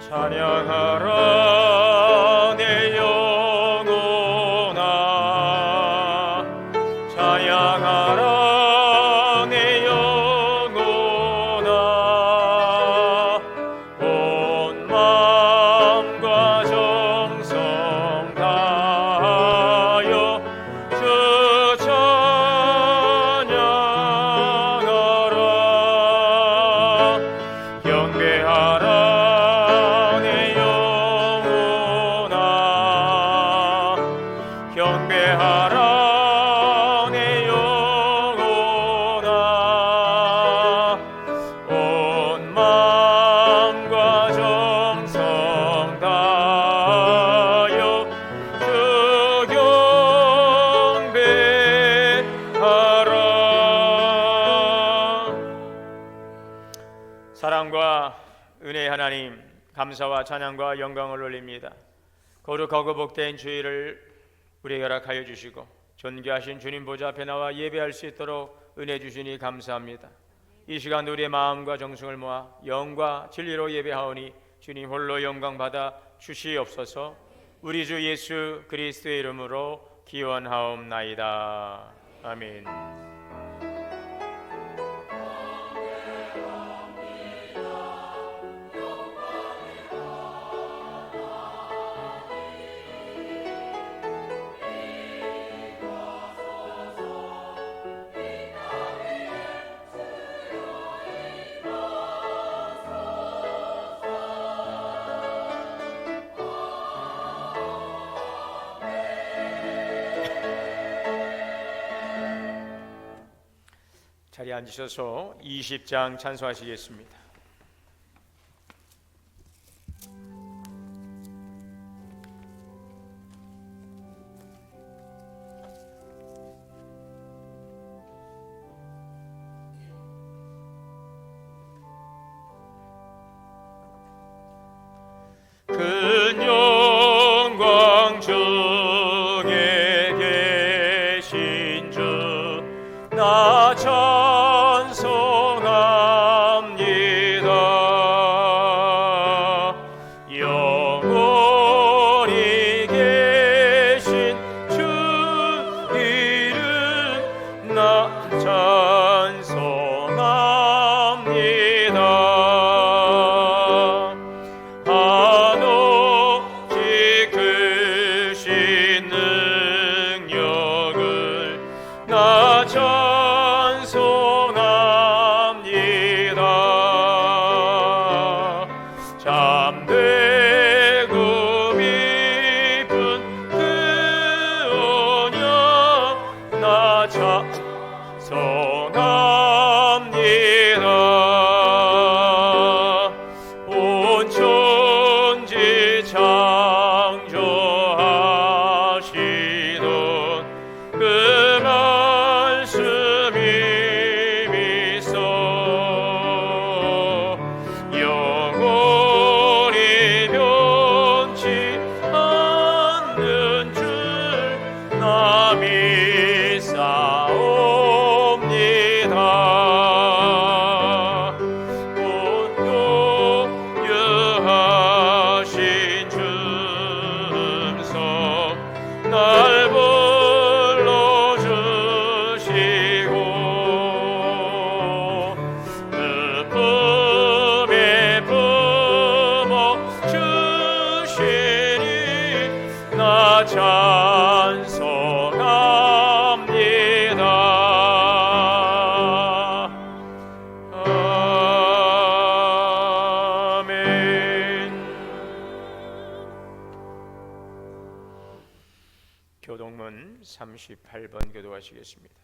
찬양하라 내 영혼아, 찬양하라 내 영혼아, 온 마음과 정성 다하여 주 찬양하라. 경배하라 경배하라 내 영혼아, 온 마음과 정성 다하여 주 경배하라. 사랑과 은혜의 하나님, 감사와 찬양과 영광을 올립니다. 거룩하고 복된 주일을 우리에게 허락하여 주시고 존귀하신 주님 보좌 앞에 나와 예배할 수 있도록 은혜 주시니 감사합니다. 이 시간 우리의 마음과 정성을 모아 영과 진리로 예배하오니 주님 홀로 영광 받아 주시옵소서. 우리 주 예수 그리스도의 이름으로 기원하옵나이다. 아멘. 자리에 앉으셔서 20장 찬송하시겠습니다. 큰 영광 중에 계신 주 나 찬송합니다. 영원히 계신 주 이름 나 찬송합니다. 한없이 크신 능력을 나 찬송합니다. 잠들고 깊은 그 언약 나 찬송합니다. 온 천지 창조하시던 그 말씀이 미소 영원히 변치 않는 줄 나 믿사옵니다. 온유하신 줌서 날 불러주시고 그 품에 품어주시니 나 찬송합니다. 아멘. 교동문 38번 교도하시겠습니다.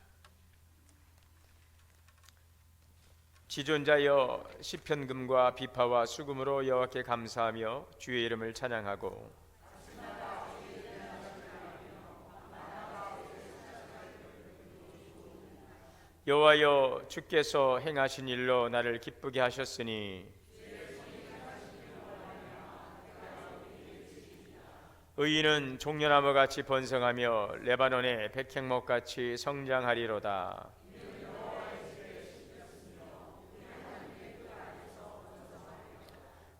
지존자여 시편금과 비파와 수금으로 여호와께 감사하며 주의 이름을 찬양하고 여호와여 주께서 행하신 일로 나를 기쁘게 하셨으니 의인은 종려나무같이 번성하며 레바논의 백향목같이 성장하리로다.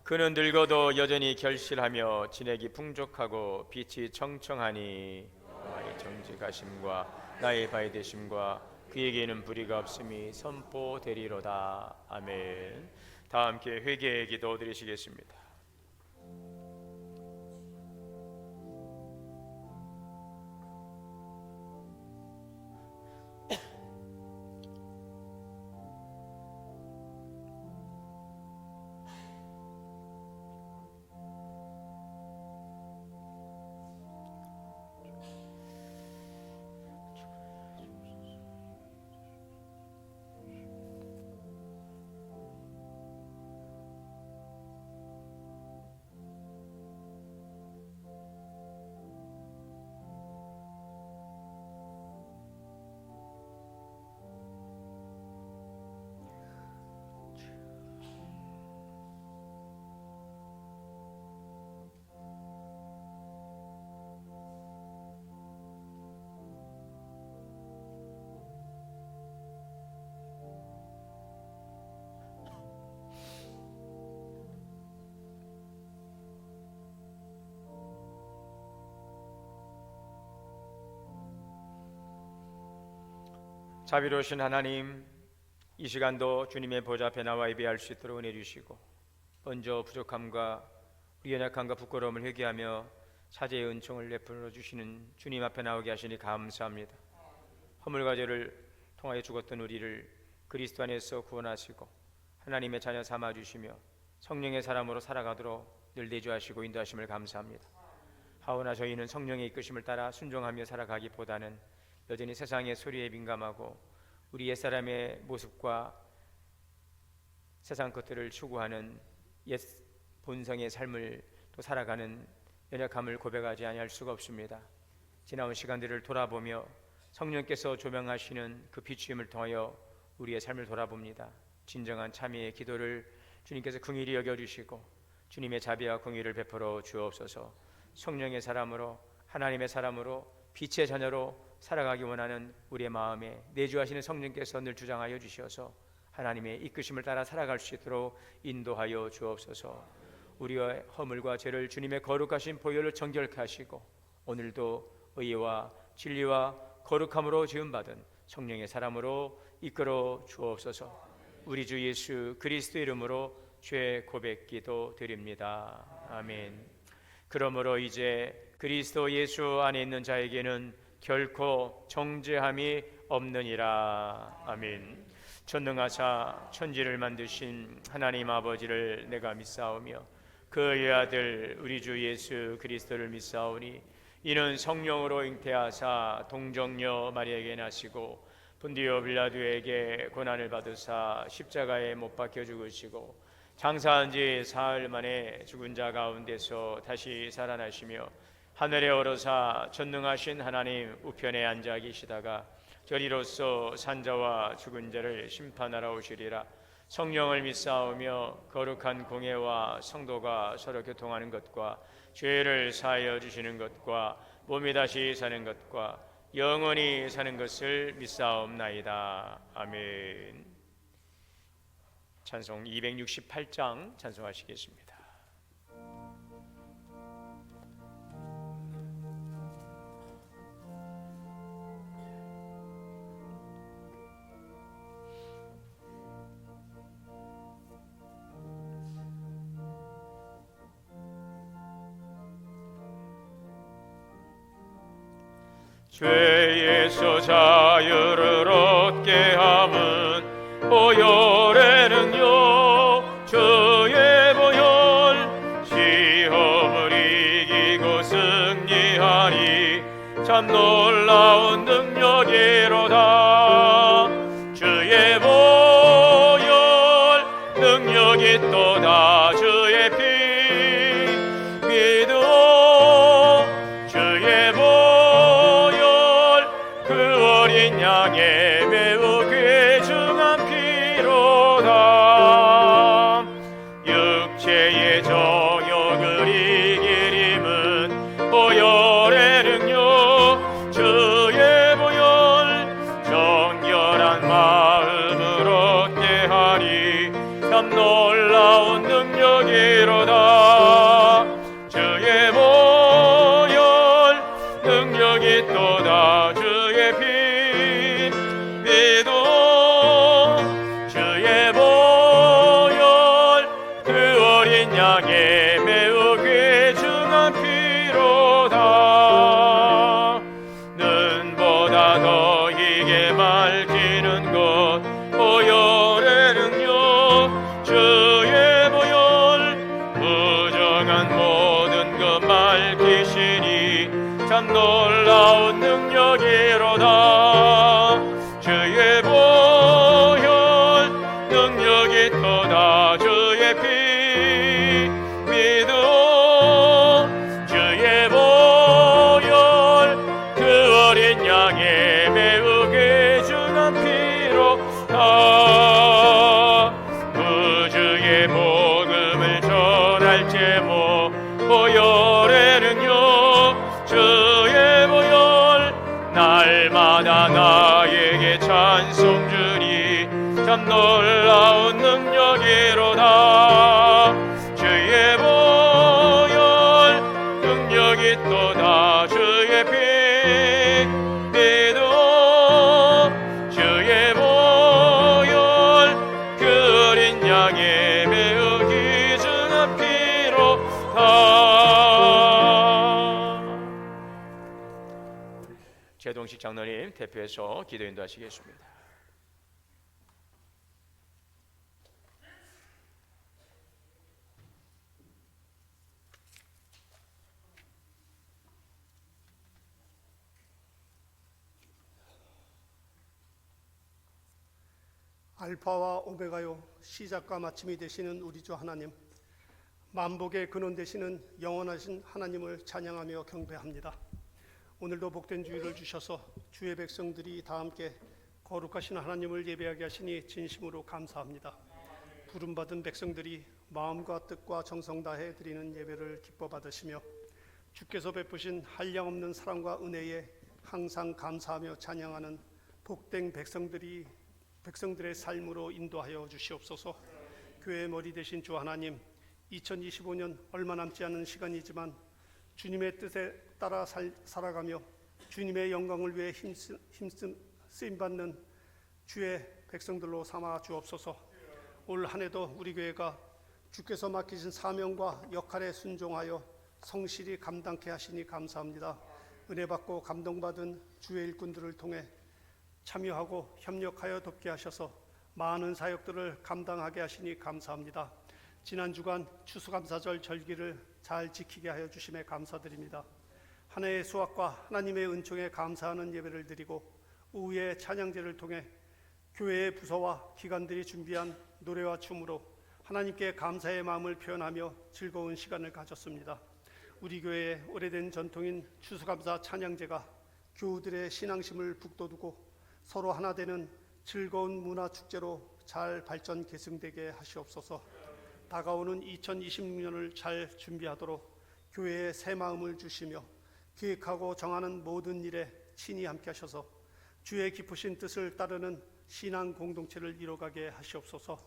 그는 늙어도 여전히 결실하며 진액이 풍족하고 빛이 청청하니 나의 정직하심과 나의 바이되심과 그에게는 불의가 없음이 선포되리로다. 아멘. 다 함께 회개의 기도 드리시겠습니다. 자비로우신 하나님, 이 시간도 주님의 보좌 앞에 나와 예배할 수 있도록 은혜 주시고 먼저 부족함과 우리 연약함과 부끄러움을 회개하며 사죄의 은총을 베풀어 주시는 주님 앞에 나오게 하시니 감사합니다. 허물과 죄를 통하여 죽었던 우리를 그리스도 안에서 구원하시고 하나님의 자녀 삼아 주시며 성령의 사람으로 살아가도록 늘 내주하시고 인도하심을 감사합니다. 하오나 저희는 성령의 이끄심을 따라 순종하며 살아가기보다는 여전히 세상의 소리에 민감하고 우리 옛사람의 모습과 세상 것들을 추구하는 옛 본성의 삶을 또 살아가는 연약함을 고백하지 아니할 수가 없습니다. 지나온 시간들을 돌아보며 성령께서 조명하시는 그 비추임을 통하여 우리의 삶을 돌아봅니다. 진정한 참회의 기도를 주님께서 긍휼히 여겨주시고 주님의 자비와 긍휼을 베풀어 주옵소서. 성령의 사람으로 하나님의 사람으로 빛의 자녀로 살아가기 원하는 우리의 마음에 내주하시는 성령께서 늘 주장하여 주시어서 하나님의 이끄심을 따라 살아갈 수 있도록 인도하여 주옵소서. 우리의 허물과 죄를 주님의 거룩하신 보혈로 정결케 하시고 오늘도 의와 진리와 거룩함으로 지음받은 성령의 사람으로 이끌어 주옵소서. 우리 주 예수 그리스도 이름으로 죄 고백 기도 드립니다. 아멘. 그러므로 이제 그리스도 예수 안에 있는 자에게는 결코 정죄함이 없느니라. 아멘. 전능하사 천지를 만드신 하나님 아버지를 내가 믿사오며 그의 아들 우리 주 예수 그리스도를 믿사오니 이는 성령으로 잉태하사 동정녀 마리아에게 나시고 본디오 빌라도에게 고난을 받으사 십자가에 못 박혀 죽으시고 장사한 지 사흘 만에 죽은 자 가운데서 다시 살아나시며 하늘에 오르사 전능하신 하나님 우편에 앉아 계시다가 저리로서 산자와 죽은 자를 심판하러 오시리라. 성령을 믿사오며 거룩한 공예와 성도가 서로 교통하는 것과 죄를 사하여 주시는 것과 몸이 다시 사는 것과 영원히 사는 것을 믿사옵나이다. 아멘. 찬송 268장 찬송하시겠습니다. 죄에서 자유를 얻게 함은 보혈의 능력 주의 보혈 시험을 이기고 승리하니 참 놀라운 능력이로다. 주의 보혈 능력이 또다. 주의 피 믿어 주의 양의 매우 귀중한 피로다. 육체의 정욕을 이길 힘은 보혈의 능력 주의 보혈 정결한 마음을 얻게 하니 참 놀라운 능력이로다. 보혈의 능력 주의 보혈 부정한 모든 것 밝히시니 참 놀라운 능력이로다. 주의 보혈 능력이 터다. 주의 피 믿어 주의 보혈 그 어린 양의 매우 귀중한 피로 다 구주의 복음을 전할 제목 보혈의 능력 주의 보혈 날마다 나에게 찬송 주니 참 놀라운 능력이로다. 주의 보혈 능력이 또다. 주의 피 믿어 주의 보혈 그 어린 양의 매우 귀중한 피로 다. 제동식 장로님 대표해서 기도 인도하시겠습니다. 알파와 오메가요 시작과 마침이 되시는 우리 주 하나님, 만복의 근원 되시는 영원하신 하나님을 찬양하며 경배합니다. 오늘도 복된 주일을 주셔서 주의 백성들이 다 함께 거룩하신 하나님을 예배하게 하시니 진심으로 감사합니다. 부름받은 백성들이 마음과 뜻과 정성 다해 드리는 예배를 기뻐 받으시며 주께서 베푸신 한량없는 사랑과 은혜에 항상 감사하며 찬양하는 복된 백성들의 삶으로 인도하여 주시옵소서. 교회의 머리 되신 주 하나님, 2025년 얼마 남지 않은 시간이지만 주님의 뜻에 따라 살아가며 주님의 영광을 위해 쓰임받는 주의 백성들로 삼아 주옵소서. 올 한 해도 우리 교회가 주께서 맡기신 사명과 역할에 순종하여 성실히 감당케 하시니 감사합니다. 은혜 받고 감동받은 주의 일꾼들을 통해 참여하고 협력하여 돕게 하셔서 많은 사역들을 감당하게 하시니 감사합니다. 지난 주간 추수감사절 절기를 잘 지키게 하여 주심에 감사드립니다. 한 해의 수확과 하나님의 은총에 감사하는 예배를 드리고 오후에 찬양제를 통해 교회의 부서와 기관들이 준비한 노래와 춤으로 하나님께 감사의 마음을 표현하며 즐거운 시간을 가졌습니다. 우리 교회의 오래된 전통인 추수감사 찬양제가 교우들의 신앙심을 북돋우고 서로 하나 되는 즐거운 문화축제로 잘 발전 계승되게 하시옵소서. 다가오는 2026년을 잘 준비하도록 교회에 새 마음을 주시며 계획하고 정하는 모든 일에 친히 함께 하셔서 주의 깊으신 뜻을 따르는 신앙 공동체를 이뤄가게 하시옵소서.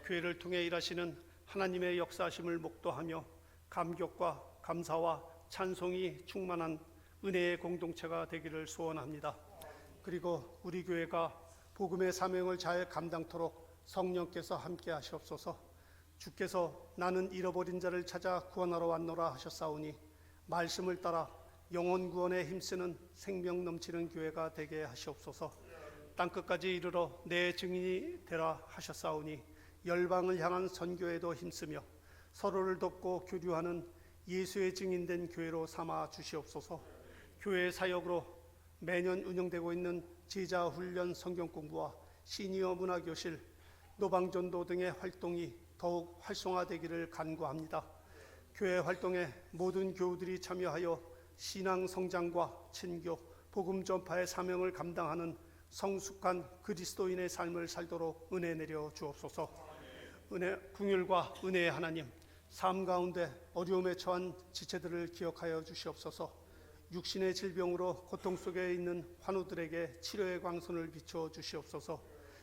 교회를 통해 일하시는 하나님의 역사하심을 목도하며 감격과 감사와 찬송이 충만한 은혜의 공동체가 되기를 소원합니다. 그리고 우리 교회가 복음의 사명을 잘 감당토록 성령께서 함께 하시옵소서. 주께서 나는 잃어버린 자를 찾아 구원하러 왔노라 하셨사오니 말씀을 따라 영혼 구원에 힘쓰는 생명 넘치는 교회가 되게 하시옵소서. 땅끝까지 이르러 내 증인이 되라 하셨사오니 열방을 향한 선교에도 힘쓰며 서로를 돕고 교류하는 예수의 증인된 교회로 삼아 주시옵소서. 교회 사역으로 매년 운영되고 있는 제자 훈련 성경 공부와 시니어 문화교실, 노방전도 등의 활동이 더욱 활성화되기를 간구합니다. 교회 활동에 모든 교우들이 참여하여 신앙 성장과 친교, 복음 전파의 사명을 감당하는 성숙한 그리스도인의 삶을 살도록 은혜 내려 주옵소서. 긍휼과 은혜의 하나님, 삶 가운데 어려움에 처한 지체들을 기억하여 주시옵소서. 육신의 질병으로 고통 속에 있는 환우들에게 치료의 광선을 비춰 주시옵소서.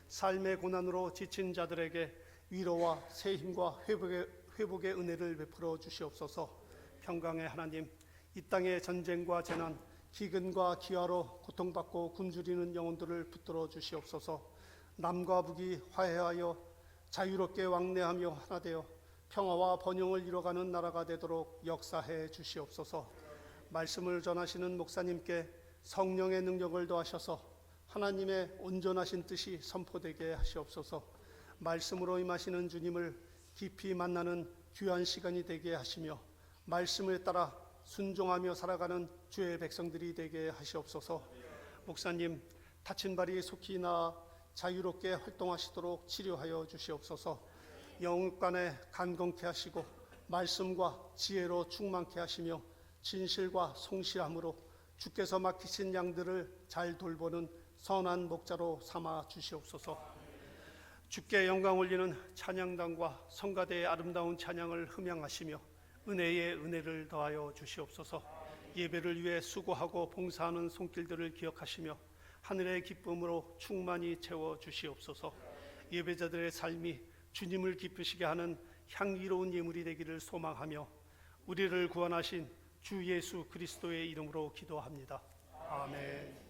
삶의 고난으로 지친 자들에게 위로와 새 힘과 회복의 은혜를 베풀어 주시옵소서. 평강의 하나님, 이 땅의 전쟁과 재난, 기근과 기아로 고통받고 굶주리는 영혼들을 붙들어 주시옵소서. 남과 북이 화해하여 자유롭게 왕래하며 하나 되어 평화와 번영을 이뤄가는 나라가 되도록 역사해 주시옵소서. 말씀을 전하시는 목사님께 성령의 능력을 더하셔서 하나님의 온전하신 뜻이 선포되게 하시옵소서. 말씀으로 임하시는 주님을 깊이 만나는 귀한 시간이 되게 하시며 말씀에 따라 순종하며 살아가는 주의 백성들이 되게 하시옵소서. 목사님, 다친 발이 속히 나아 자유롭게 활동하시도록 치료하여 주시옵소서. 영육간에 간건케 하시고 말씀과 지혜로 충만케 하시며 진실과 성실함으로 주께서 맡기신 양들을 잘 돌보는 선한 목자로 삼아 주시옵소서. 주께 영광 올리는 찬양단과 성가대의 아름다운 찬양을 흠양하시며 은혜에 은혜를 더하여 주시옵소서. 예배를 위해 수고하고 봉사하는 손길들을 기억하시며 하늘의 기쁨으로 충만히 채워 주시옵소서. 예배자들의 삶이 주님을 기쁘시게 하는 향기로운 예물이 되기를 소망하며 우리를 구원하신 주 예수 그리스도의 이름으로 기도합니다. 아멘.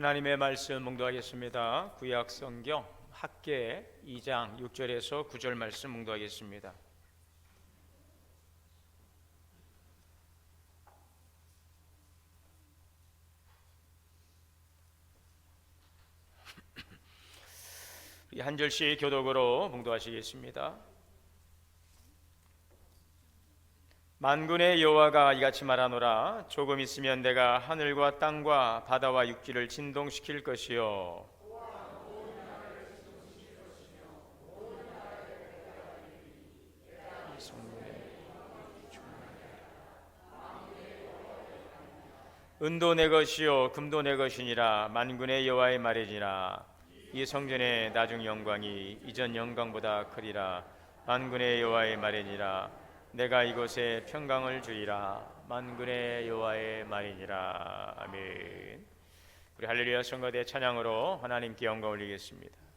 하나님의 말씀 묵도하겠습니다. 구약 성경 학계 2장 6절에서 9절 말씀 묵도하겠습니다. 우리 한 절씩 교독으로 묵도하시겠습니다. 만군의 여호와가 이같이 말하노라. 조금 있으면 내가 하늘과 땅과 바다와 육지를 진동시킬 것이요 은도 내 것이요 금도 내 것이니라. 만군의 여호와의 말이니라. 이 성전의 나중 영광이 이전 영광보다 크리라. 만군의 여호와의 말이니라. 내가 이곳에 평강을 주리라. 만군의 여호와의 말이니라. 아멘. 우리 할렐루야 성가대 찬양으로 하나님께 영광 올리겠습니다.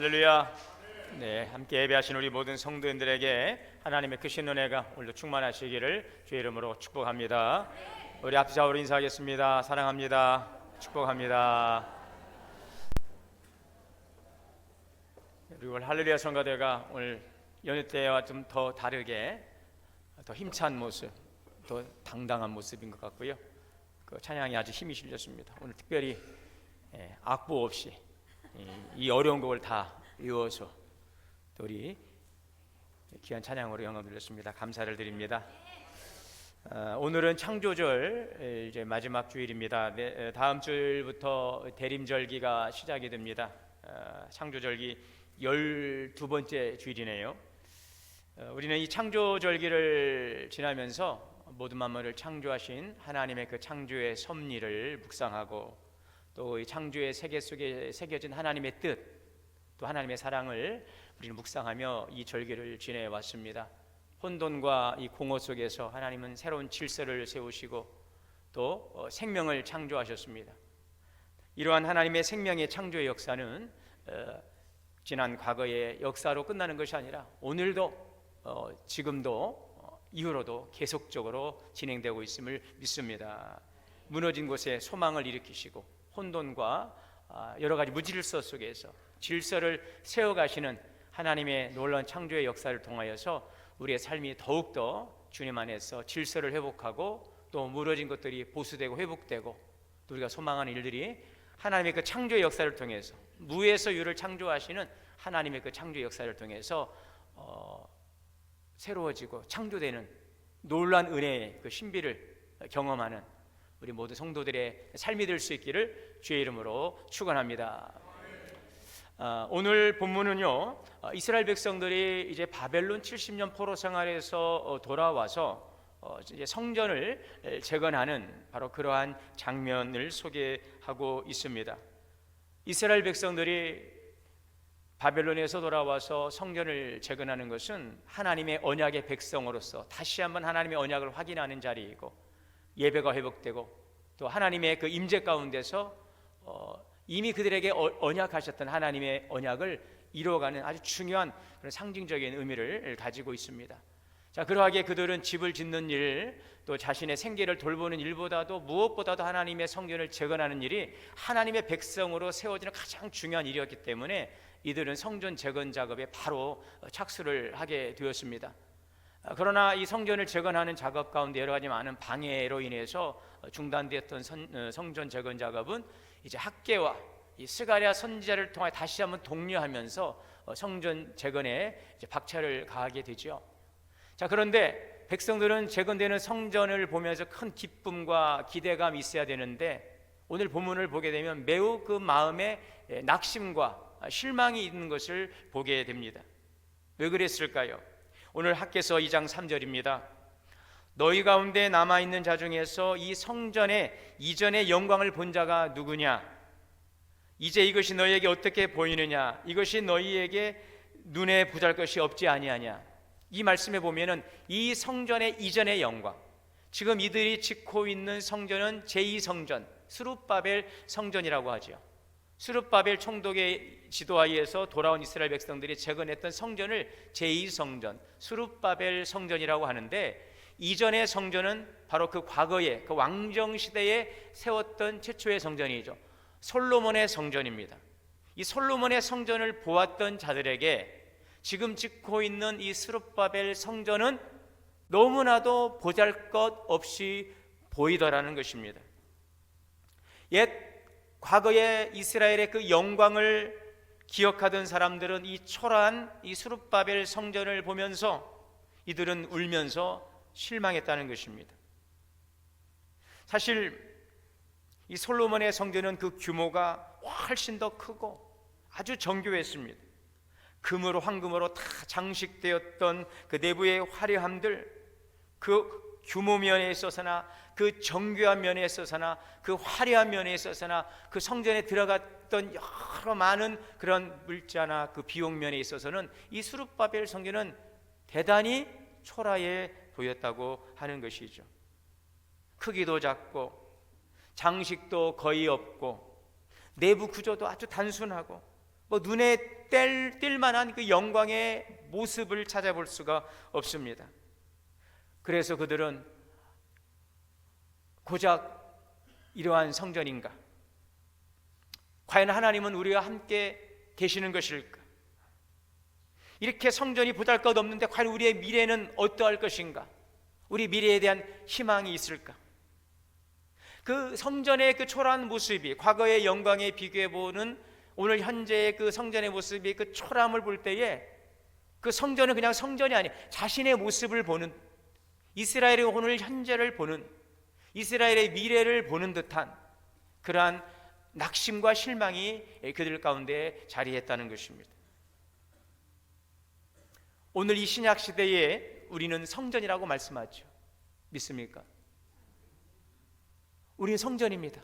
할렐루야. 네, 함께 예배하신 우리 모든 성도님들에게 하나님의 크신 은혜가 오늘도 충만하시기를 주의 이름으로 축복합니다. 우리 앞서 좌우로 인사하겠습니다. 사랑합니다. 축복합니다. 그리고 할렐루야 성가대가 오늘 여느 때와 좀 더 다르게 더 힘찬 모습, 더 당당한 모습인 것 같고요. 그 찬양이 아주 힘이 실렸습니다. 오늘 특별히 악보 없이 이 어려운 곡을 다 외워서 또 우리 귀한 찬양으로 영광 돌렸습니다. 감사를 드립니다. 오늘은 창조절 이제 마지막 주일입니다. 다음 주일부터 대림절기가 시작이 됩니다. 창조절기 12번째 주일이네요. 우리는 이 창조절기를 지나면서 모든 만물을 창조하신 하나님의 그 창조의 섭리를 묵상하고 또 이 창조의 세계 속에 새겨진 하나님의 뜻, 또 하나님의 사랑을 우리는 묵상하며 이 절기를 지내왔습니다. 혼돈과 이 공허 속에서 하나님은 새로운 질서를 세우시고 또 생명을 창조하셨습니다. 이러한 하나님의 생명의 창조의 역사는 지난 과거의 역사로 끝나는 것이 아니라 오늘도 지금도 이후로도 계속적으로 진행되고 있음을 믿습니다. 무너진 곳에 소망을 일으키시고 혼돈과 여러 가지 무질서 속에서 질서를 세워가시는 하나님의 놀라운 창조의 역사를 통하여서 우리의 삶이 더욱더 주님 안에서 질서를 회복하고 또 무너진 것들이 보수되고 회복되고 또 우리가 소망하는 일들이 하나님의 그 창조의 역사를 통해서 무에서 유를 창조하시는 하나님의 그 창조의 역사를 통해서 새로워지고 창조되는 놀라운 은혜의 그 신비를 경험하는 우리 모든 성도들의 삶이 될 수 있기를 주의 이름으로 축원합니다. 오늘 본문은요, 이스라엘 백성들이 이제 바벨론 70년 포로 생활에서 돌아와서 이제 성전을 재건하는 바로 그러한 장면을 소개하고 있습니다. 이스라엘 백성들이 바벨론에서 돌아와서 성전을 재건하는 것은 하나님의 언약의 백성으로서 다시 한번 하나님의 언약을 확인하는 자리이고 예배가 회복되고 또 하나님의 그 임재 가운데서 이미 그들에게 언약하셨던 하나님의 언약을 이루어가는 아주 중요한 그런 상징적인 의미를 가지고 있습니다. 자, 그러하게 그들은 집을 짓는 일, 또 자신의 생계를 돌보는 일보다도 무엇보다도 하나님의 성전을 재건하는 일이 하나님의 백성으로 세워지는 가장 중요한 일이었기 때문에 이들은 성전 재건 작업에 바로 착수를 하게 되었습니다. 그러나 이 성전을 재건하는 작업 가운데 여러 가지 많은 방해로 인해서 중단되었던 성전 재건 작업은 이제 학개와 이 스가랴 선지자를 통해 다시 한번 독려하면서 성전 재건에 이제 박차를 가하게 되죠. 자, 그런데 백성들은 재건되는 성전을 보면서 큰 기쁨과 기대감이 있어야 되는데 오늘 본문을 보게 되면 매우 그 마음에 낙심과 실망이 있는 것을 보게 됩니다. 왜 그랬을까요? 오늘 학개서 2장 3절입니다. 너희 가운데 남아있는 자 중에서 이 성전의 이전의 영광을 본 자가 누구냐? 이제 이것이 너희에게 어떻게 보이느냐? 이것이 너희에게 눈에 보잘 것이 없지 아니하냐? 이 말씀에 보면은 이 성전의 이전의 영광, 지금 이들이 짓고 있는 성전은 제2성전 스룹바벨 성전이라고 하죠. 스룹바벨 총독의 지도하에서 돌아온 이스라엘 백성들이 재건했던 성전을 제2성전 스룹바벨 성전이라고 하는데 이전의 성전은 바로 그 과거의 그 왕정 시대에 세웠던 최초의 성전이죠. 솔로몬의 성전입니다. 이 솔로몬의 성전을 보았던 자들에게 지금 짓고 있는 이 스룹바벨 성전은 너무나도 보잘것 보이더라는 것입니다. 옛 과거의 이스라엘의 그 영광을 기억하던 사람들은 이 초라한 이 스룹바벨 성전을 보면서 이들은 울면서 실망했다는 것입니다. 사실 이 솔로몬의 성전은 그 규모가 훨씬 더 크고 아주 정교했습니다. 금으로 황금으로 다 장식되었던 그 내부의 화려함들, 그 규모 면에 있어서나 그 정교한 면에 있어서나 그 화려한 면에 있어서나 그 성전에 들어갔던 여러 많은 그런 물자나 그 비용 면에 있어서는 이 스룹바벨 성전은 대단히 초라해 보였다고 하는 것이죠. 크기도 작고 장식도 거의 없고 내부 구조도 아주 단순하고 뭐 눈에 띌 만한 그 영광의 모습을 찾아볼 수가 없습니다. 그래서 그들은 고작 이러한 성전인가? 과연 하나님은 우리와 함께 계시는 것일까? 이렇게 성전이 보잘것없는데 과연 우리의 미래는 어떠할 것인가? 우리 미래에 대한 희망이 있을까? 그 성전의 그 초라한 모습이 과거의 영광에 비교해보는 오늘 현재의 그 성전의 모습이 그 초라함을 볼 때에 그 성전은 그냥 성전이 아니 자신의 모습을 보는, 이스라엘의 오늘 현재를 보는, 이스라엘의 미래를 보는 듯한 그러한 낙심과 실망이 그들 가운데 자리했다는 것입니다. 오늘 이 신약 시대에 우리는 성전이라고 말씀하죠. 믿습니까? 우리는 성전입니다.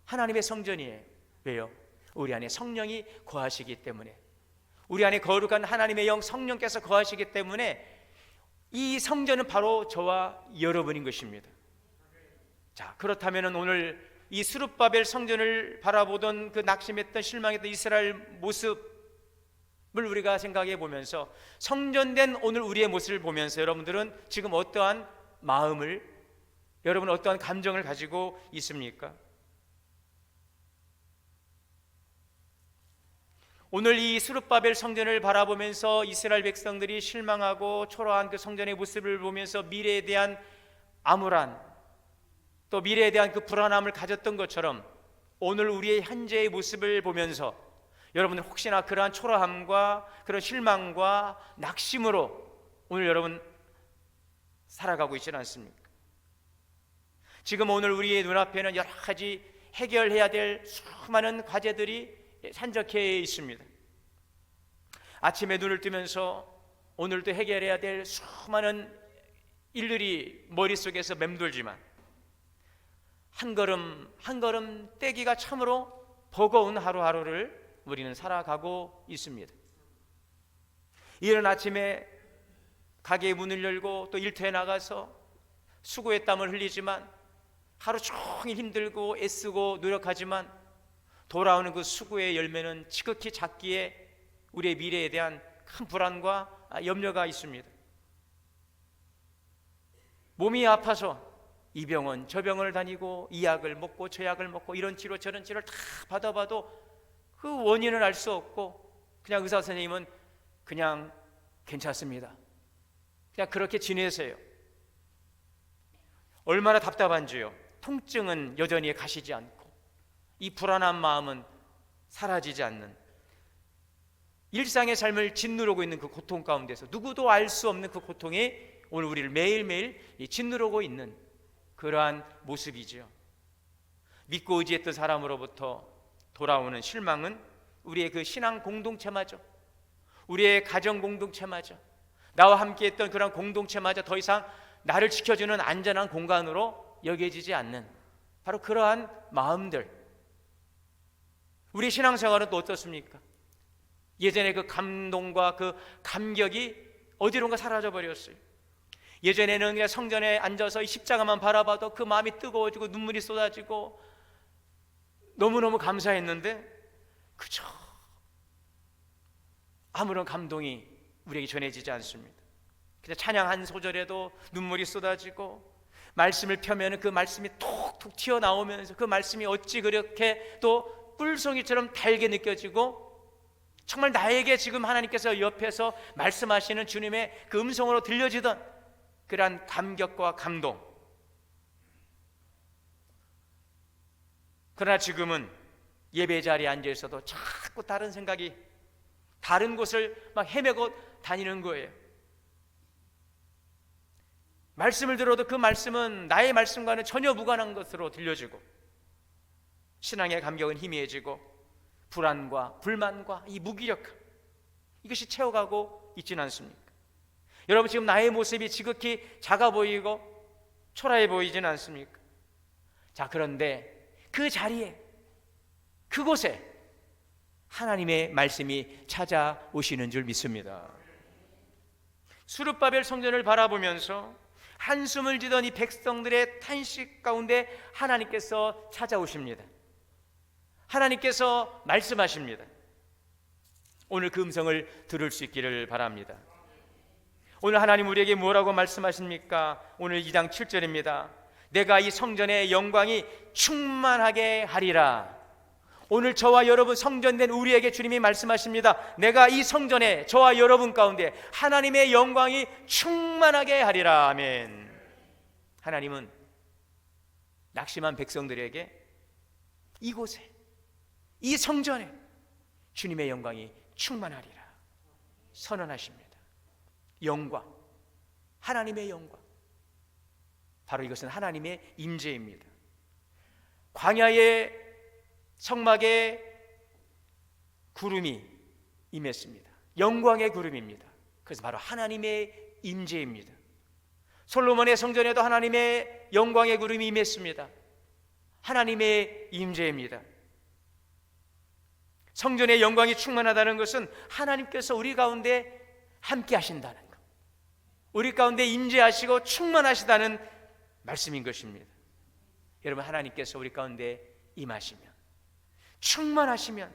하나님의 성전이에요. 왜요? 우리 안에 성령이 거하시기 때문에, 우리 안에 거룩한 하나님의 영 성령께서 거하시기 때문에 이 성전은 바로 저와 여러분인 것입니다. 자, 그렇다면 오늘 이 스룹바벨 성전을 바라보던 그 낙심했던 실망했던 이스라엘 모습을 우리가 생각해 보면서 성전된 오늘 우리의 모습을 보면서 여러분들은 지금 어떠한 마음을, 여러분 어떠한 감정을 가지고 있습니까? 오늘 이 스룹바벨 성전을 바라보면서 이스라엘 백성들이 실망하고 초라한 그 성전의 모습을 보면서 미래에 대한 암울한, 또 미래에 대한 그 불안함을 가졌던 것처럼 오늘 우리의 현재의 모습을 보면서 여러분들 혹시나 그러한 초라함과 그런 실망과 낙심으로 오늘 여러분 살아가고 있지는 않습니까? 지금 오늘 우리의 눈앞에는 여러 가지 해결해야 될 수많은 과제들이 산적해 있습니다. 아침에 눈을 뜨면서 오늘도 해결해야 될 수많은 일들이 머릿속에서 맴돌지만 한 걸음 한 걸음 떼기가 참으로 버거운 하루하루를 우리는 살아가고 있습니다. 이른 아침에 가게의 문을 열고 또 일터에 나가서 수고의 땀을 흘리지만 하루 종일 힘들고 애쓰고 노력하지만 돌아오는 그 수고의 열매는 지극히 작기에 우리의 미래에 대한 큰 불안과 염려가 있습니다. 몸이 아파서 이 병원 저 병원을 다니고 이 약을 먹고 저 약을 먹고 이런 치료 저런 치료를 다 받아봐도 그 원인을 알 수 없고 그냥 의사 선생님은 그냥 괜찮습니다, 그냥 그렇게 지내세요. 얼마나 답답한지요. 통증은 여전히 가시지 않고 이 불안한 마음은 사라지지 않는, 일상의 삶을 짓누르고 있는 그 고통 가운데서 누구도 알 수 없는 그 고통이 오늘 우리를 매일매일 짓누르고 있는 그러한 모습이죠. 믿고 의지했던 사람으로부터 돌아오는 실망은 우리의 그 신앙 공동체마저, 우리의 가정 공동체마저, 나와 함께했던 그런 공동체마저 더 이상 나를 지켜주는 안전한 공간으로 여겨지지 않는 바로 그러한 마음들. 우리 신앙생활은 또 어떻습니까? 예전에 그 감동과 그 감격이 어디론가 사라져 버렸어요. 예전에는 그냥 성전에 앉아서 이 십자가만 바라봐도 그 마음이 뜨거워지고 눈물이 쏟아지고 너무너무 감사했는데 그저 아무런 감동이 우리에게 전해지지 않습니다. 그냥 찬양 한 소절에도 눈물이 쏟아지고 말씀을 펴면 그 말씀이 톡톡 튀어나오면서 그 말씀이 어찌 그렇게 또 꿀송이처럼 달게 느껴지고 정말 나에게 지금 하나님께서 옆에서 말씀하시는 주님의 그 음성으로 들려지던 그러한 감격과 감동. 그러나 지금은 예배 자리에 앉아 있어도 자꾸 다른 생각이, 다른 곳을 막 헤매고 다니는 거예요. 말씀을 들어도 그 말씀은 나의 말씀과는 전혀 무관한 것으로 들려지고 신앙의 감격은 희미해지고 불안과 불만과 이 무기력함, 이것이 채워가고 있지는 않습니까? 여러분 지금 나의 모습이 지극히 작아 보이고 초라해 보이지는 않습니까? 자, 그런데 그 자리에, 그곳에 하나님의 말씀이 찾아오시는 줄 믿습니다. 스룹바벨 성전을 바라보면서 한숨을 지던 이 백성들의 탄식 가운데 하나님께서 찾아오십니다. 하나님께서 말씀하십니다. 오늘 그 음성을 들을 수 있기를 바랍니다. 오늘 하나님 우리에게 뭐라고 말씀하십니까? 오늘 2장 7절입니다. 내가 이 성전의 영광이 충만하게 하리라. 오늘 저와 여러분 성전된 우리에게 주님이 말씀하십니다. 내가 이 성전에 저와 여러분 가운데 하나님의 영광이 충만하게 하리라. 아멘. 하나님은 낙심한 백성들에게 이곳에, 이 성전에 주님의 영광이 충만하리라 선언하십니다. 영광, 하나님의 영광, 바로 이것은 하나님의 임재입니다. 광야의 성막에 구름이 임했습니다. 영광의 구름입니다. 그래서 바로 하나님의 임재입니다. 솔로몬의 성전에도 하나님의 영광의 구름이 임했습니다. 하나님의 임재입니다. 성전의 영광이 충만하다는 것은 하나님께서 우리 가운데 함께 하신다는 것, 우리 가운데 임재하시고 충만하시다는 말씀인 것입니다. 여러분, 하나님께서 우리 가운데 임하시면, 충만하시면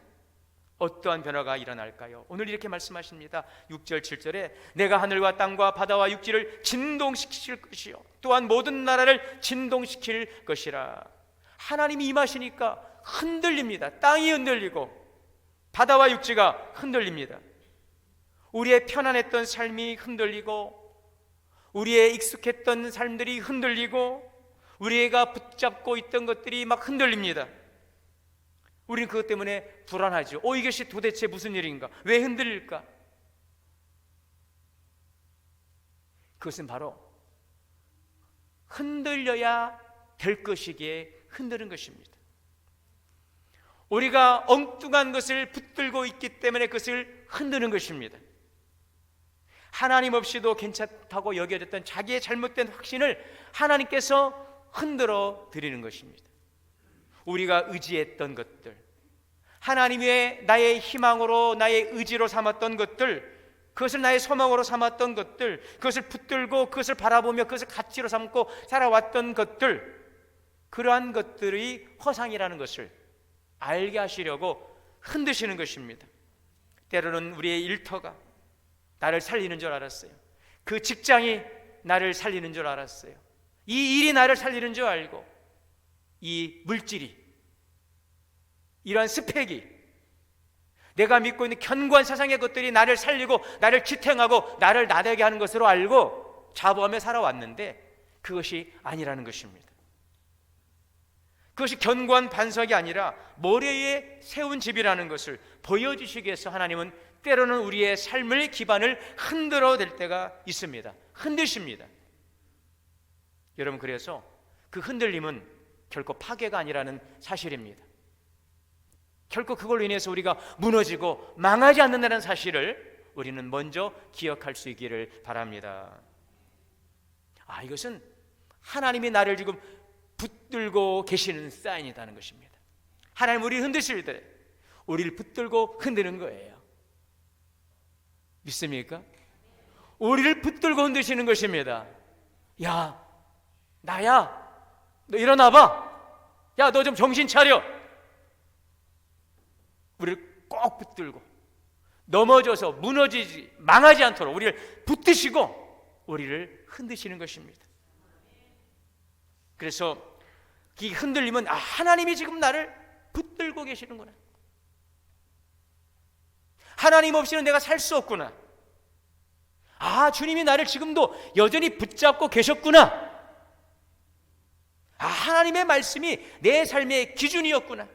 어떠한 변화가 일어날까요? 오늘 이렇게 말씀하십니다. 6절 7절에 내가 하늘과 땅과 바다와 육지를 진동시킬 것이요 또한 모든 나라를 진동시킬 것이라. 하나님이 임하시니까 흔들립니다. 땅이 흔들리고 바다와 육지가 흔들립니다. 우리의 편안했던 삶이 흔들리고 우리의 익숙했던 삶들이 흔들리고 우리가 붙잡고 있던 것들이 막 흔들립니다. 우리는 그것 때문에 불안하죠. 이것이 도대체 무슨 일인가? 왜 흔들릴까? 그것은 바로 흔들려야 될 것이기에 흔드는 것입니다. 우리가 엉뚱한 것을 붙들고 있기 때문에 그것을 흔드는 것입니다. 하나님 없이도 괜찮다고 여겨졌던 자기의 잘못된 확신을 하나님께서 흔들어 드리는 것입니다. 우리가 의지했던 것들, 하나님의 나의 희망으로 나의 의지로 삼았던 것들, 그것을 나의 소망으로 삼았던 것들, 그것을 붙들고 그것을 바라보며 그것을 가치로 삼고 살아왔던 것들, 그러한 것들이 허상이라는 것을 알게 하시려고 흔드시는 것입니다. 때로는 우리의 일터가 나를 살리는 줄 알았어요. 그 직장이 나를 살리는 줄 알았어요. 이 일이 나를 살리는 줄 알고 이 물질이, 이러한 스펙이, 내가 믿고 있는 견고한 세상의 것들이 나를 살리고 나를 지탱하고 나를 나대게 하는 것으로 알고 자부하며 살아왔는데 그것이 아니라는 것입니다. 그것이 견고한 반석이 아니라 모래 위에 세운 집이라는 것을 보여주시기 위해서 하나님은 때로는 우리의 삶의 기반을 흔들어 댈 때가 있습니다. 흔드십니다. 여러분, 그래서 그 흔들림은 결코 파괴가 아니라는 사실입니다. 결코 그걸로 인해서 우리가 무너지고 망하지 않는다는 사실을 우리는 먼저 기억할 수 있기를 바랍니다. 이것은 하나님이 나를 지금 붙들고 계시는 사인이라는 것입니다. 하나님 우리를 흔드실 때 우리를 붙들고 흔드는 거예요. 믿습니까? 우리를 붙들고 흔드시는 것입니다. 야, 나야, 너 일어나봐. 야, 너 좀 정신 차려. 우리를 꼭 붙들고 넘어져서 무너지지, 망하지 않도록 우리를 붙드시고 우리를 흔드시는 것입니다. 그래서 이 흔들림은 하나님이 지금 나를 붙들고 계시는구나. 하나님 없이는 내가 살 수 없구나. 주님이 나를 지금도 여전히 붙잡고 계셨구나. 하나님의 말씀이 내 삶의 기준이었구나.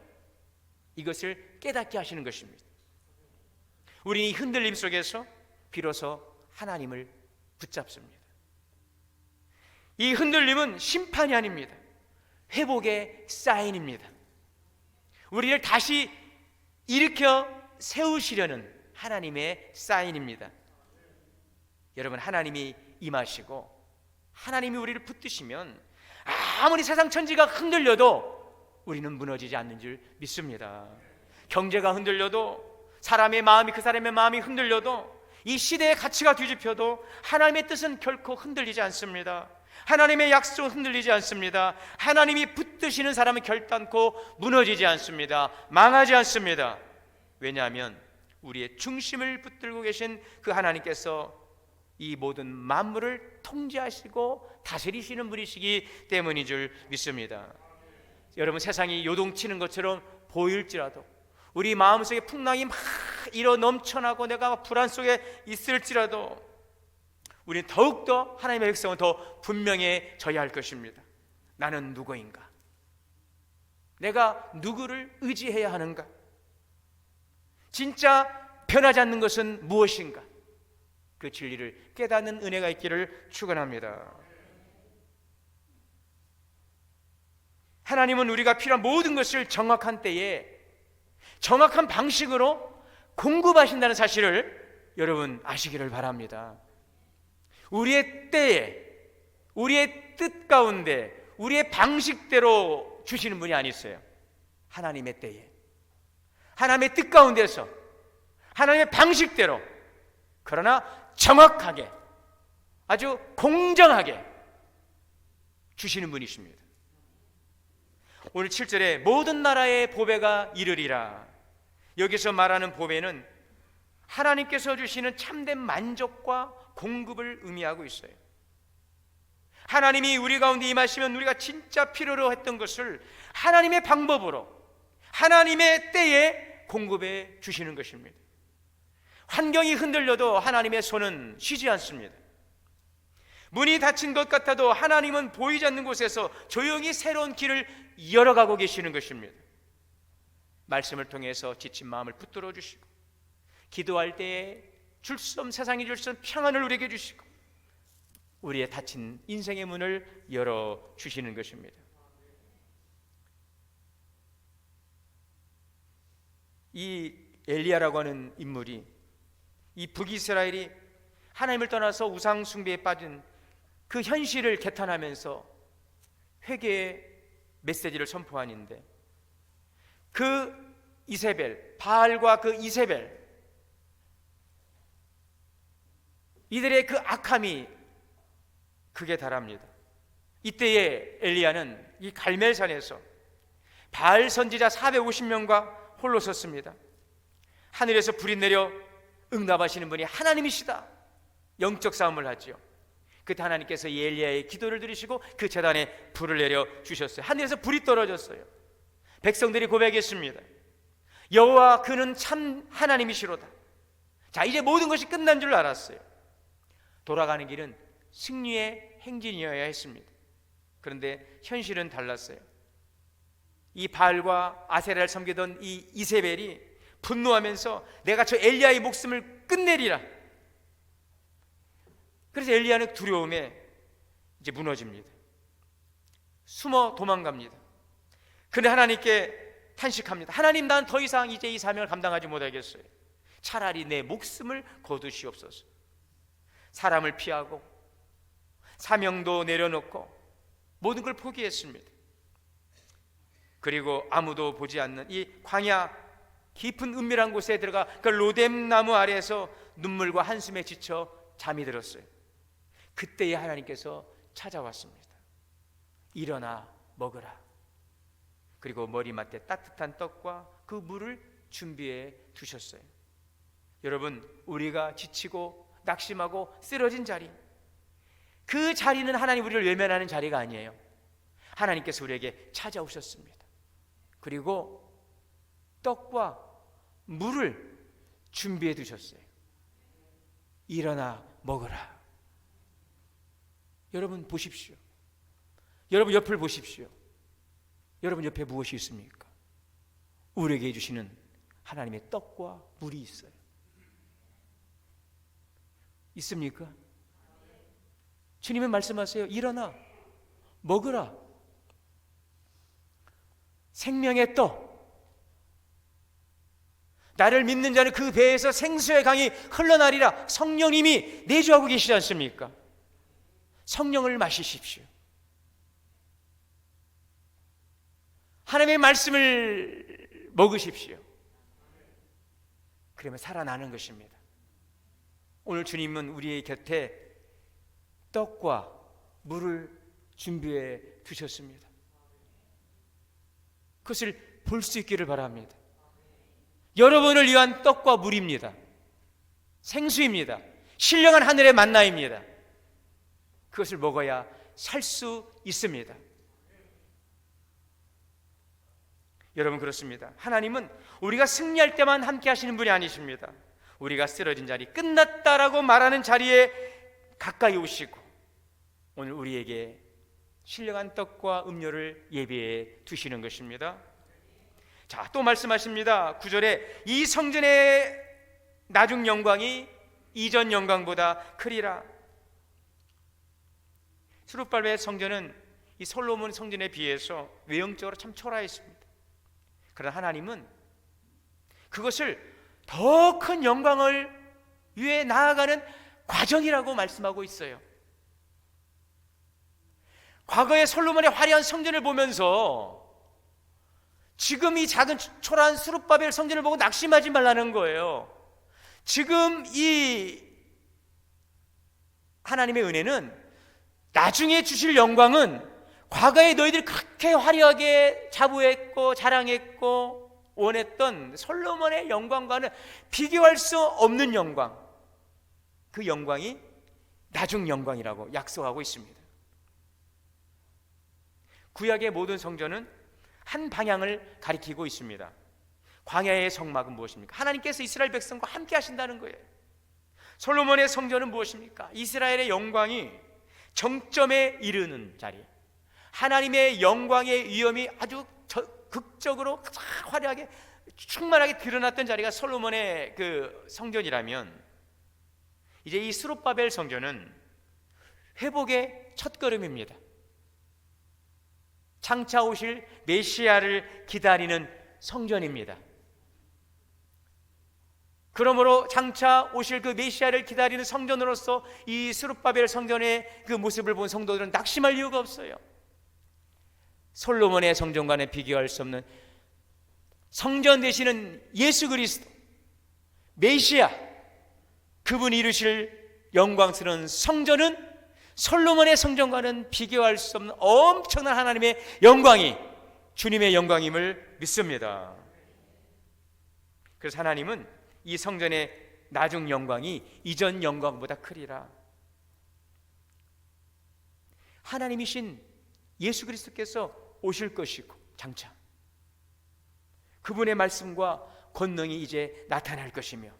이것을 깨닫게 하시는 것입니다. 우리는 이 흔들림 속에서 비로소 하나님을 붙잡습니다. 이 흔들림은 심판이 아닙니다. 회복의 사인입니다. 우리를 다시 일으켜 세우시려는 하나님의 사인입니다. 여러분, 하나님이 임하시고 하나님이 우리를 붙드시면 아무리 세상 천지가 흔들려도 우리는 무너지지 않는 줄 믿습니다. 경제가 흔들려도, 사람의 마음이, 그 사람의 마음이 흔들려도, 이 시대의 가치가 뒤집혀도 하나님의 뜻은 결코 흔들리지 않습니다. 하나님의 약속은 흔들리지 않습니다. 하나님이 붙드시는 사람은 결단코 무너지지 않습니다. 망하지 않습니다. 왜냐하면 우리의 중심을 붙들고 계신 그 하나님께서 이 모든 만물을 통제하시고 다스리시는 분이시기 때문인 줄 믿습니다. 여러분, 세상이 요동치는 것처럼 보일지라도, 우리 마음속에 풍랑이 막 일어 넘쳐나고 내가 불안 속에 있을지라도, 우리는 더욱더 하나님의 백성은 더 분명해져야 할 것입니다. 나는 누구인가? 내가 누구를 의지해야 하는가? 진짜 변하지 않는 것은 무엇인가? 그 진리를 깨닫는 은혜가 있기를 축원합니다. 하나님은 우리가 필요한 모든 것을 정확한 때에 정확한 방식으로 공급하신다는 사실을 여러분 아시기를 바랍니다. 우리의 때에, 우리의 뜻 가운데, 우리의 방식대로 주시는 분이 아니세요. 하나님의 때에, 하나님의 뜻 가운데서, 하나님의 방식대로, 그러나 정확하게, 아주 공정하게 주시는 분이십니다. 오늘 7절에 모든 나라의 보배가 이르리라. 여기서 말하는 보배는 하나님께서 주시는 참된 만족과 공급을 의미하고 있어요. 하나님이 우리 가운데 임하시면 우리가 진짜 필요로 했던 것을 하나님의 방법으로, 하나님의 때에 공급해 주시는 것입니다. 환경이 흔들려도 하나님의 손은 쉬지 않습니다. 문이 닫힌 것 같아도 하나님은 보이지 않는 곳에서 조용히 새로운 길을 열어가고 계시는 것입니다. 말씀을 통해서 지친 마음을 붙들어 주시고, 기도할 때에 줄 수 없는, 세상이 줄 수 없는 평안을 우리에게 주시고, 우리의 닫힌 인생의 문을 열어주시는 것입니다. 이 엘리야라고 하는 인물이, 이 북이스라엘이 하나님을 떠나서 우상 숭배에 빠진 그 현실을 개탄하면서 회개의 메시지를 선포하는데, 그 이세벨, 바알과 그 이세벨, 이들의 그 악함이 극에 달합니다. 이때에 엘리야는 이 갈멜산에서 바알 선지자 450명과 홀로 섰습니다. 하늘에서 불이 내려 응답하시는 분이 하나님이시다. 영적 싸움을 하지요. 그때 하나님께서 엘리야의 기도를 들으시고 그 제단에 불을 내려 주셨어요. 하늘에서 불이 떨어졌어요. 백성들이 고백했습니다. 여호와 그는 참 하나님이시로다. 자, 이제 모든 것이 끝난 줄 알았어요. 돌아가는 길은 승리의 행진이어야 했습니다. 그런데 현실은 달랐어요. 이 바알과 아세라를 섬기던 이 이세벨이 분노하면서 내가 저 엘리야의 목숨을 끝내리라. 그래서 엘리야는 두려움에 이제 무너집니다. 숨어 도망갑니다. 그런데 하나님께 탄식합니다. 하나님, 난 더 이상 이제 이 사명을 감당하지 못하겠어요. 차라리 내 목숨을 거두시옵소서. 사람을 피하고 사명도 내려놓고 모든 걸 포기했습니다. 그리고 아무도 보지 않는 이 광야 깊은 은밀한 곳에 들어가 그 로뎀 나무 아래에서 눈물과 한숨에 지쳐 잠이 들었어요. 그때에 하나님께서 찾아왔습니다. 일어나 먹으라. 그리고 머리맡에 따뜻한 떡과 그 물을 준비해 두셨어요. 여러분, 우리가 지치고 낙심하고 쓰러진 자리, 그 자리는 하나님 우리를 외면하는 자리가 아니에요. 하나님께서 우리에게 찾아오셨습니다. 그리고 떡과 물을 준비해 두셨어요. 일어나 먹으라. 여러분 보십시오. 여러분 옆을 보십시오. 여러분 옆에 무엇이 있습니까? 우리에게 주시는 하나님의 떡과 물이 있어요. 있습니까? 주님은 말씀하세요. 일어나 먹으라. 생명의 떡. 나를 믿는 자는 그 배에서 생수의 강이 흘러나리라. 성령님이 내주하고 계시지 않습니까? 성령을 마시십시오. 하나님의 말씀을 먹으십시오. 그러면 살아나는 것입니다. 오늘 주님은 우리의 곁에 떡과 물을 준비해 두셨습니다. 그것을 볼 수 있기를 바랍니다. 여러분을 위한 떡과 물입니다. 생수입니다. 신령한 하늘의 만나입니다. 그것을 먹어야 살 수 있습니다. 여러분, 그렇습니다. 하나님은 우리가 승리할 때만 함께 하시는 분이 아니십니다. 우리가 쓰러진 자리, 끝났다라고 말하는 자리에 가까이 오시고 오늘 우리에게 신령한 떡과 음료를 예비해 두시는 것입니다. 자, 또 말씀하십니다. 9절에 이 성전의 나중 영광이 이전 영광보다 크리라. 스룹발벨 성전은 이 솔로몬 성전에 비해서 외형적으로 참 초라했습니다. 그러나 하나님은 그것을 더 큰 영광을 위해 나아가는 과정이라고 말씀하고 있어요. 과거의 솔로몬의 화려한 성전을 보면서 지금 이 작은 초라한 스룹바벨 성전을 보고 낙심하지 말라는 거예요. 지금 이 하나님의 은혜는, 나중에 주실 영광은 과거에 너희들이 그렇게 화려하게 자부했고 자랑했고 원했던 솔로몬의 영광과는 비교할 수 없는 영광, 그 영광이 나중 영광이라고 약속하고 있습니다. 구약의 모든 성전은 한 방향을 가리키고 있습니다. 광야의 성막은 무엇입니까? 하나님께서 이스라엘 백성과 함께 하신다는 거예요. 솔로몬의 성전은 무엇입니까? 이스라엘의 영광이 정점에 이르는 자리, 하나님의 영광의 위엄이 아주 극적으로 화려하게 충만하게 드러났던 자리가 솔로몬의 그 성전이라면, 이제 이 스룹바벨 성전은 회복의 첫걸음입니다. 장차 오실 메시아를 기다리는 성전입니다. 그러므로 장차 오실 그 메시아를 기다리는 성전으로서 이 스룹바벨 성전의 그 모습을 본 성도들은 낙심할 이유가 없어요. 솔로몬의 성전과는 비교할 수 없는 성전 되시는 예수 그리스도 메시아, 그분이 이루실 영광스러운 성전은 솔로몬의 성전과는 비교할 수 없는 엄청난 하나님의 영광이 주님의 영광임을 믿습니다. 그래서 하나님은 이 성전의 나중 영광이 이전 영광보다 크리라. 하나님이신 예수 그리스도께서 오실 것이고 장차 그분의 말씀과 권능이 이제 나타날 것이며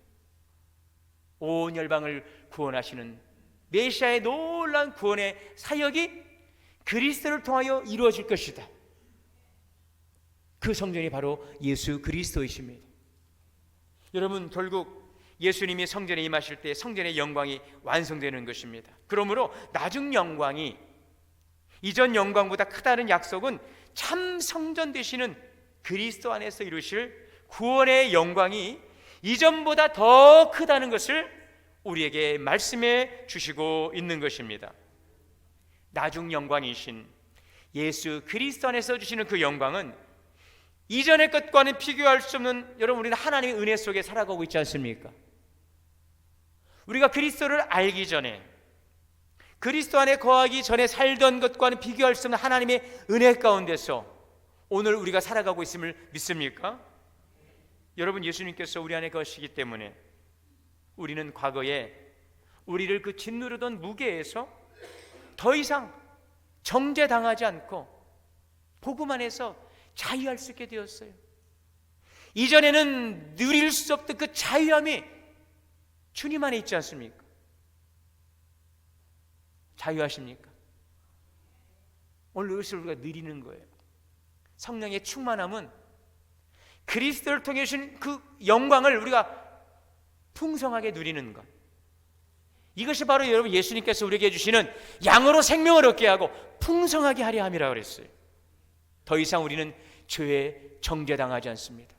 온 열방을 구원하시는 메시아의 놀라운 구원의 사역이 그리스도를 통하여 이루어질 것이다. 그 성전이 바로 예수 그리스도이십니다. 여러분, 결국 예수님이 성전에 임하실 때 성전의 영광이 완성되는 것입니다. 그러므로 나중 영광이 이전 영광보다 크다는 약속은 참 성전 되시는 그리스도 안에서 이루실 구원의 영광이 이전보다 더 크다는 것을 우리에게 말씀해 주시고 있는 것입니다. 나중 영광이신 예수 그리스도 안에서 주시는 그 영광은 이전의 것과는 비교할 수 없는, 여러분, 우리는 하나님의 은혜 속에 살아가고 있지 않습니까? 우리가 그리스도를 알기 전에, 그리스도 안에 거하기 전에 살던 것과는 비교할 수 없는 하나님의 은혜 가운데서 오늘 우리가 살아가고 있음을 믿습니까? 여러분, 예수님께서 우리 안에 거하시기 때문에 우리는 과거에 우리를 그 짓누르던 무게에서 더 이상 정죄당하지 않고 복음 안에서 자유할 수 있게 되었어요. 이전에는 누릴 수 없던 그 자유함이 주님 안에 있지 않습니까? 자유하십니까? 오늘 이것을 우리가 누리는 거예요. 성령의 충만함은 그리스도를 통해 주신 그 영광을 우리가 풍성하게 누리는 것, 이것이 바로 여러분 예수님께서 우리에게 주시는 양으로 생명을 얻게 하고 풍성하게 하려 함이라고 그랬어요. 더 이상 우리는 죄에 정죄당하지 않습니다.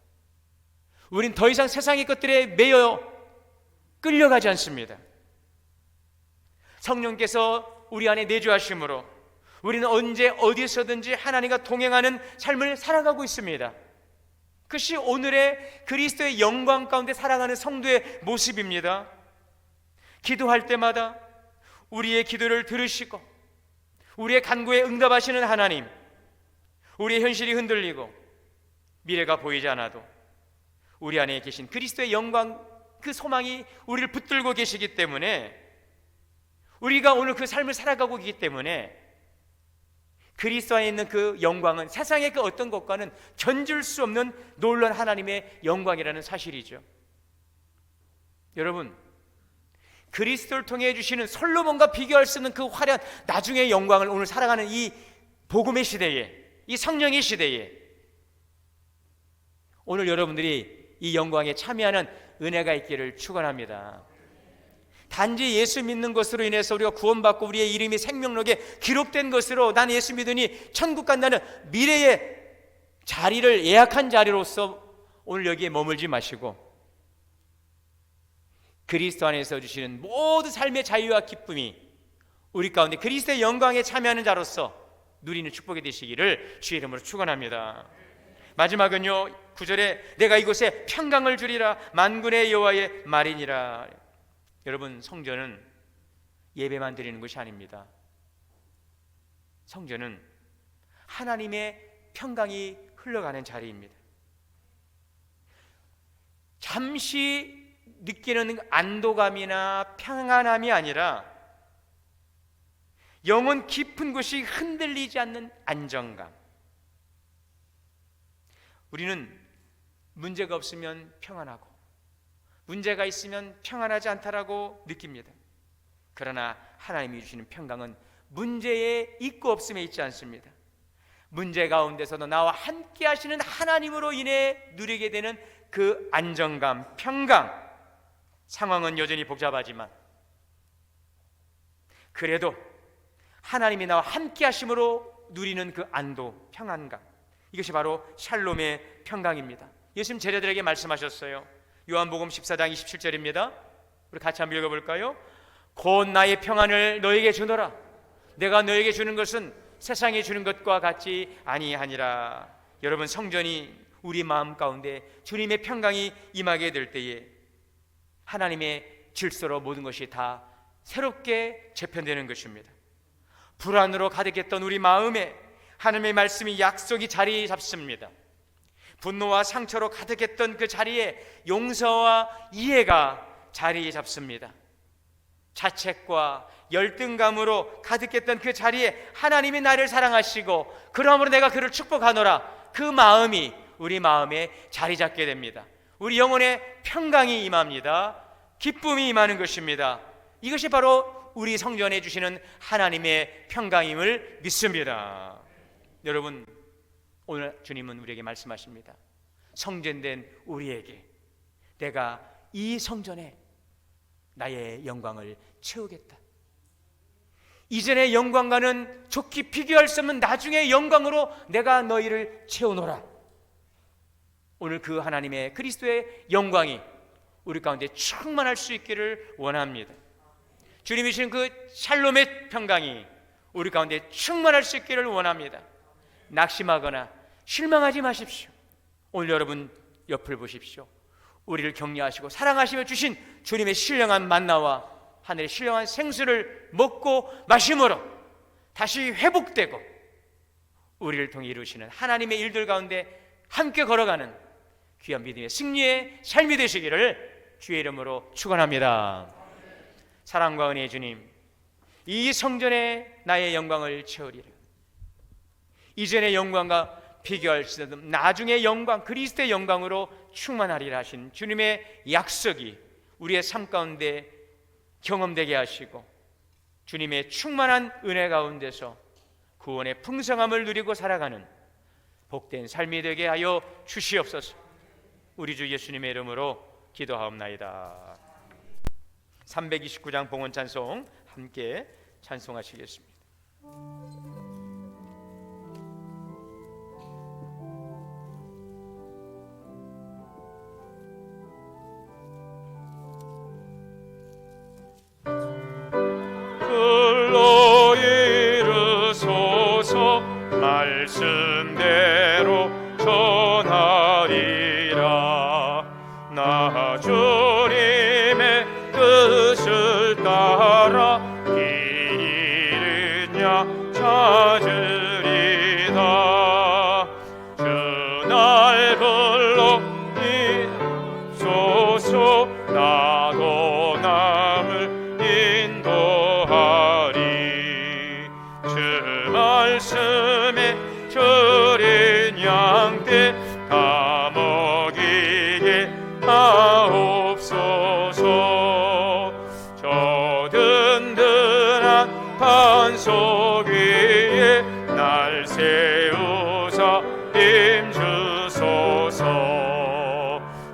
우린 더 이상 세상의 것들에 매여 끌려가지 않습니다. 성령께서 우리 안에 내주하심으로 우리는 언제 어디서든지 하나님과 동행하는 삶을 살아가고 있습니다. 그것이 오늘의 그리스도의 영광 가운데 살아가는 성도의 모습입니다. 기도할 때마다 우리의 기도를 들으시고 우리의 간구에 응답하시는 하나님, 우리의 현실이 흔들리고 미래가 보이지 않아도 우리 안에 계신 그리스도의 영광, 그 소망이 우리를 붙들고 계시기 때문에, 우리가 오늘 그 삶을 살아가고 있기 때문에 그리스도 안에 있는 그 영광은 세상의 그 어떤 것과는 견줄 수 없는 놀라운 하나님의 영광이라는 사실이죠. 여러분, 그리스도를 통해 주시는 솔로몬과 비교할 수 없는 그 화려한 나중의 영광을 오늘 살아가는 이 복음의 시대에, 이 성령의 시대에 오늘 여러분들이 이 영광에 참여하는 은혜가 있기를 축원합니다. 단지 예수 믿는 것으로 인해서 우리가 구원받고 우리의 이름이 생명록에 기록된 것으로 난 예수 믿으니 천국 간다는 미래의 자리를 예약한 자리로서 오늘 여기에 머물지 마시고 그리스도 안에서 주시는 모든 삶의 자유와 기쁨이 우리 가운데 그리스도의 영광에 참여하는 자로서 누리는 축복이 되시기를 주의 이름으로 축원합니다. 마지막은요, 9절에 내가 이곳에 평강을 주리라 만군의 여호와의 말이니라. 여러분, 성전은 예배만 드리는 것이 아닙니다. 성전은 하나님의 평강이 흘러가는 자리입니다. 잠시 느끼는 안도감이나 평안함이 아니라 영혼 깊은 곳이 흔들리지 않는 안정감. 우리는 문제가 없으면 평안하고 문제가 있으면 평안하지 않다라고 느낍니다. 그러나 하나님이 주시는 평강은 문제에 있고 없음에 있지 않습니다. 문제 가운데서도 나와 함께 하시는 하나님으로 인해 누리게 되는 그 안정감, 평강. 상황은 여전히 복잡하지만 그래도 하나님이 나와 함께 하심으로 누리는 그 안도, 평안감, 이것이 바로 샬롬의 평강입니다. 예수님 제자들에게 말씀하셨어요. 요한복음 14장 27절입니다. 우리 같이 한번 읽어볼까요? 곧 나의 평안을 너에게 주노라. 내가 너에게 주는 것은 세상이 주는 것과 같지 아니하니라. 여러분, 성전이 우리 마음 가운데 주님의 평강이 임하게 될 때에 하나님의 질서로 모든 것이 다 새롭게 재편되는 것입니다. 불안으로 가득했던 우리 마음에 하나님의 말씀이, 약속이 자리 잡습니다. 분노와 상처로 가득했던 그 자리에 용서와 이해가 자리 잡습니다. 자책과 열등감으로 가득했던 그 자리에 하나님이 나를 사랑하시고 그러므로 내가 그를 축복하노라, 그 마음이 우리 마음에 자리 잡게 됩니다. 우리 영혼에 평강이 임합니다. 기쁨이 임하는 것입니다. 이것이 바로 우리 성전에 주시는 하나님의 평강임을 믿습니다. 여러분, 오늘 주님은 우리에게 말씀하십니다. 성전된 우리에게 내가 이 성전에 나의 영광을 채우겠다. 이전의 영광과는 좋게 비교할 수 없는 나중의 영광으로 내가 너희를 채우노라. 오늘 그 하나님의 그리스도의 영광이 우리 가운데 충만할 수 있기를 원합니다. 주님이 주신 그 샬롬의 평강이 우리 가운데 충만할 수 있기를 원합니다. 낙심하거나 실망하지 마십시오. 오늘 여러분 옆을 보십시오. 우리를 격려하시고 사랑하시며 주신 주님의 신령한 만나와 하늘의 신령한 생수를 먹고 마심으로 다시 회복되고 우리를 통해 이루시는 하나님의 일들 가운데 함께 걸어가는 귀한 믿음의 승리의 삶이 되시기를 주의 이름으로 축원합니다. 사랑과 은혜의 주님, 이 성전에 나의 영광을 채우리라. 이전의 영광과 비교할 수 없는 나중의 영광, 그리스도의 영광으로 충만하리라 하신 주님의 약속이 우리의 삶 가운데 경험되게 하시고 주님의 충만한 은혜 가운데서 구원의 풍성함을 누리고 살아가는 복된 삶이 되게 하여 주시옵소서. 우리 주 예수님의 이름으로 기도하옵나이다. 329장 봉헌 찬송 함께 찬송하시겠습니다. 불러 이르소서 말씀대로 전하리라. 나 주님의 뜻을 따라 길 잃으냐 찾으리다. 주 날 불러 말씀에 절인 양떼 다 먹이게 하옵소서. 저 든든한 반석 위에 날 세우사 힘주소서.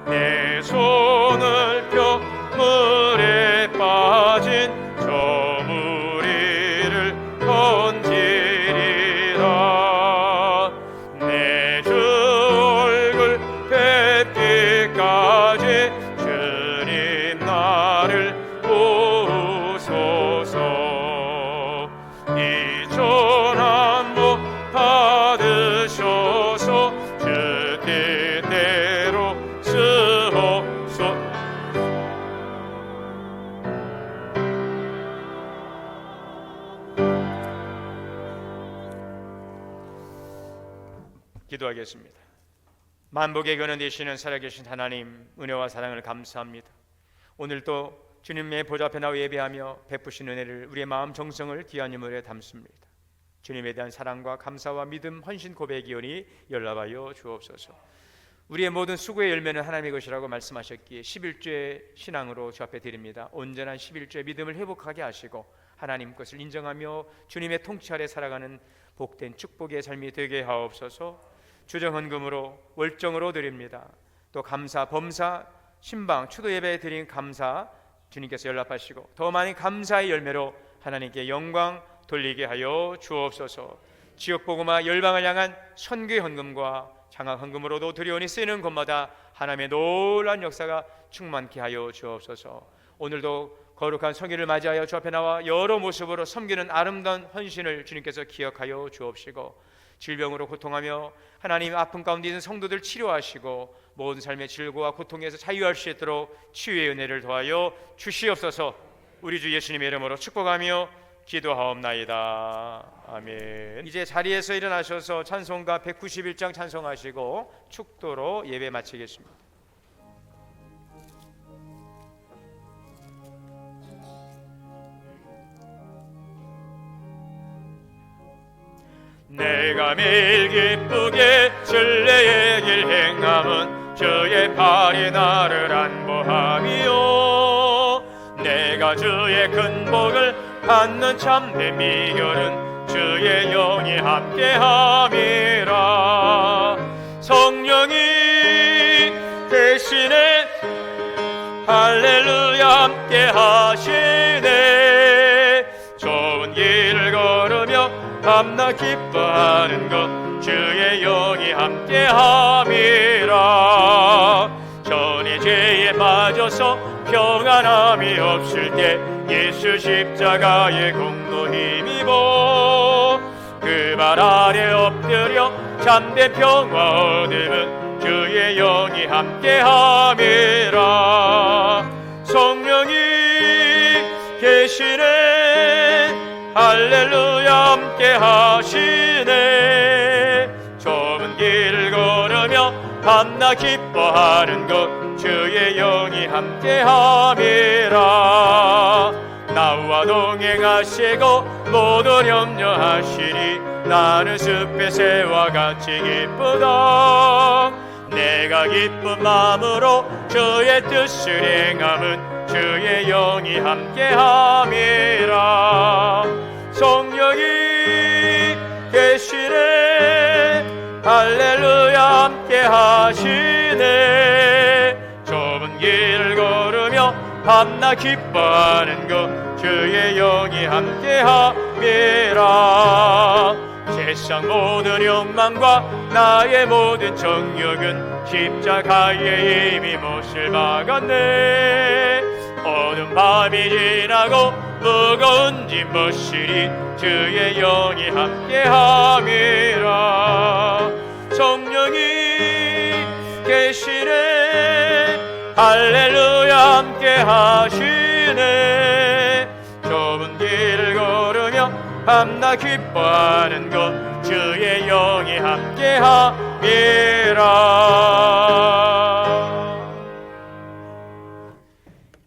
내 손을 펴 물에 빠진 저 무리를 건지리라. 내 주 얼굴 뵙기까지 주님 나를 보소서. 이 전한 목 받으셔서 주 뜻대로 쓰옵소서. 기도하겠습니다. 만복의 근원 되시는 살아계신 하나님, 은혜와 사랑을 감사합니다. 오늘도 주님의 보좌 앞에 나와 예배하며 베푸신 은혜를 우리의 마음 정성을 귀한 유물에 담습니다. 주님에 대한 사랑과 감사와 믿음, 헌신 고백이오니 연락하여 주옵소서. 우리의 모든 수고의 열매는 하나님의 것이라고 말씀하셨기에 11조의 신앙으로 주 앞에 드립니다. 온전한 11조의 믿음을 회복하게 하시고 하나님 것을 인정하며 주님의 통치 아래 살아가는 복된 축복의 삶이 되게 하옵소서. 주정헌금으로 월정으로 드립니다. 또 감사, 범사, 신방, 추도 예배에 드린 감사 주님께서 연락하시고 더 많은 감사의 열매로 하나님께 영광 돌리게 하여 주옵소서. 지역복음화 열방을 향한 선교의 헌금과 장학 헌금으로도 드리오니 쓰이는 곳마다 하나님의 놀라운 역사가 충만케 하여 주옵소서. 오늘도 거룩한 성일을 맞이하여 주 앞에 나와 여러 모습으로 섬기는 아름다운 헌신을 주님께서 기억하여 주옵시고 질병으로 고통하며 하나님 아픔 가운데 있는 성도들 치료하시고 모든 삶의 질고와 고통에서 자유할 수 있도록 치유의 은혜를 더하여 주시옵소서. 우리 주 예수님의 이름으로 축복하며 기도하옵나이다. 아멘. 이제 자리에서 일어나셔서 찬송가 191장 찬송하시고 축도로 예배 마치겠습니다. 내가 매일 기쁘게 진리의 길 행함은 주의 팔이 나를 안보함이요. 내가 주의 큰 복을 받는 참된 비결은 주의 영이 함께함이라. 성령이 대신에 할렐루야 함께하시네. 좋은 길을 걸으며 밤낮 기뻐하는 것 주의 영이 함께함이라. 전에 죄에 빠져서 평안함이 없을 때 예수 십자가의 공로 힘입어 그 발 아래 엎드려 참된 평화 얻음은 주의 영이 함께함이라. 성령이 계시네. 할렐루야 함께하시네. 좁은 길을 걸으며 밤낮 기뻐하는 것 주의 영이 함께함이라. 나와 동행하시고 모든 염려하시리. 나는 숲의 새와 같이 기쁘다. 내가 기쁜 마음으로 주의 뜻을 행함은 주의 영이 함께함이라. 성령이 계시네. 할렐루야 함께하시네. 좁은 길을 걸으며 밤낮 기뻐하는 것 주의 영이 함께함이라. 세상 모든 욕망과 나의 모든 정욕은 십자가에 이미 못을 박았네. 어두운 밤이 지나고 무거운 짐 벗으리. 주의 영이 함께함이라. 성령이 계시네. 할렐루야 함께하시네. 좁은 길을 걸으며 밤낮 기뻐하는 것 주의 영이 함께함이라.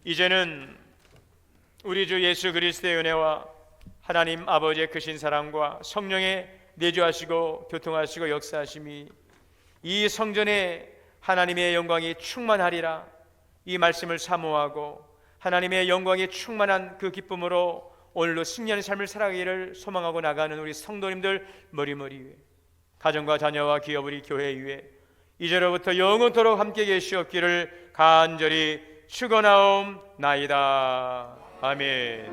이제는 우리 주 예수 그리스도의 은혜와 하나님 아버지의 크신 사랑과 성령의 내주하시고 교통하시고 역사하심이 이 성전에 하나님의 영광이 충만하리라. 이 말씀을 사모하고 하나님의 영광이 충만한 그 기쁨으로 오늘도 승리하는 삶을 살아가기를 소망하고 나가는 우리 성도님들 머리머리 위에, 가정과 자녀와 기업 우리 교회 위에 이제로부터 영원토록 함께 계시옵기를 간절히 축원하옵나이다. 아멘.